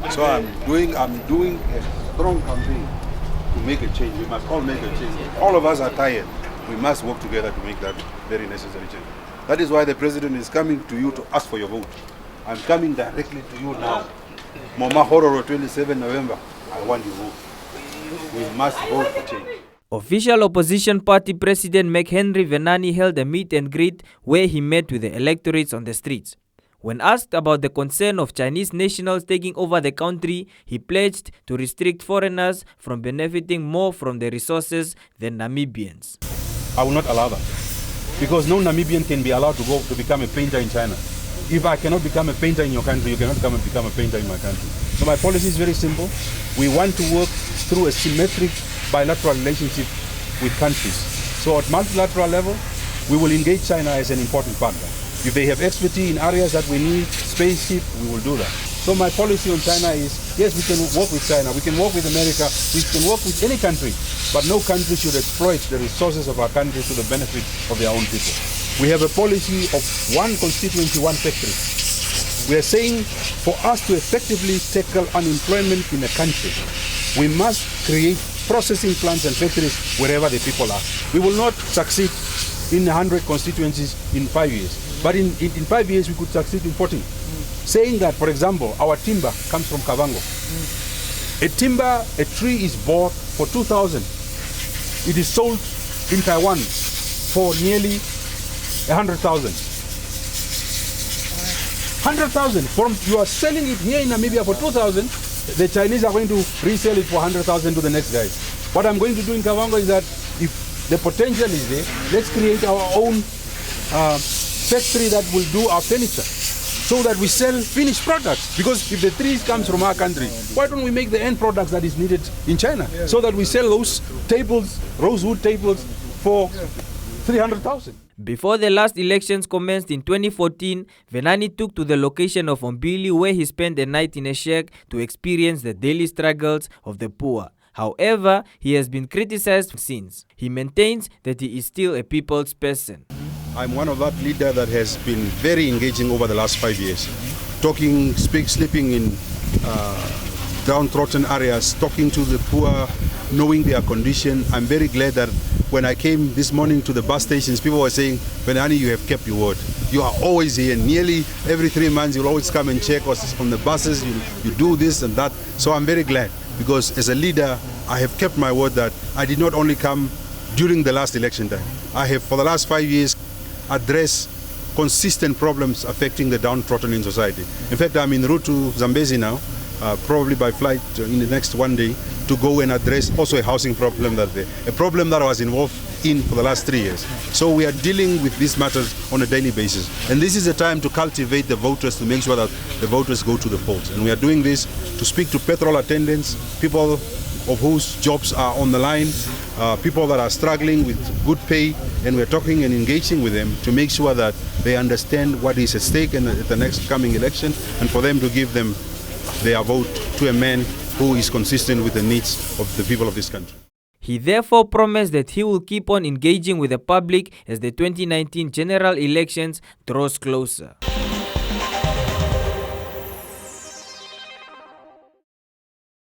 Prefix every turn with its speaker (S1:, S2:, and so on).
S1: So I'm doing a strong campaign to make a change. We must all make a change. All of us are tired. We must work together to make that very necessary change. That is why the president is coming to you to ask for your vote. I'm coming directly to you now. Mama Hororo, 27 November, I want your vote. We must vote for change.
S2: Official opposition party president McHenry Venaani held a meet and greet where he met with the electorates on the streets. When asked about the concern of Chinese nationals taking over the country, he pledged to restrict foreigners from benefiting more from the resources than Namibians.
S1: I will not allow that, because no Namibian can be allowed to go to become a painter in China. If I cannot become a painter in your country, you cannot come and become a painter in my country. So my policy is very simple. We want to work through a symmetric bilateral relationship with countries. So at multilateral level, we will engage China as an important partner. If they have expertise in areas that we need, spaceship, we will do that. So my policy on China is, yes, we can work with China, we can work with America, we can work with any country, but no country should exploit the resources of our country to the benefit of their own people. We have a policy of one constituency, one factory. We are saying for us to effectively tackle unemployment in a country, we must create processing plants and factories wherever the people are. We will not succeed in 100 constituencies in 5 years, but in 5 years we could succeed in 14. Saying that, for example, our timber comes from Kavango. A tree is bought for 2,000. It is sold in Taiwan for nearly 100,000. 100,000. You are selling it here in Namibia for 2,000. The Chinese are going to resell it for 100,000 to the next guy. What I'm going to do in Kavango is that if the potential is there, let's create our own factory that will do our furniture, so that we sell finished products. Because if the trees comes from our country, why don't we make the end products that is needed in China, so that we sell those tables, rosewood tables, for 300,000.
S2: Before the last elections commenced in 2014, Venaani took to the location of Umbili, where he spent the night in a shack to experience the daily struggles of the poor. However, he has been criticized since. He maintains that he is still a people's person.
S1: I'm one of that leader that has been very engaging over the last 5 years. Talking, sleeping in downtrodden areas, talking to the poor, knowing their condition. I'm very glad that when I came this morning to the bus stations, people were saying, Venaani, you have kept your word. You are always here. Nearly every 3 months, you'll always come and check us on the buses. You do this and that. So I'm very glad, because as a leader, I have kept my word that I did not only come during the last election time. I have, for the last 5 years, addressed consistent problems affecting the downtrodden in society. In fact, I'm en route to Zambezi now, probably by flight in the next 1 day, to go and address also a housing problem a problem that I was involved in for the last 3 years. So we are dealing with these matters on a daily basis. And this is a time to cultivate the voters, to make sure that the voters go to the polls. And we are doing this to speak to petrol attendants, people of whose jobs are on the line, people that are struggling with good pay, and we're talking and engaging with them to make sure that they understand what is at stake in the next coming election, and for them to give them their vote to a man who is consistent with the needs of the people of this country.
S2: He therefore promised that he will keep on engaging with the public as the 2019 general elections draws closer.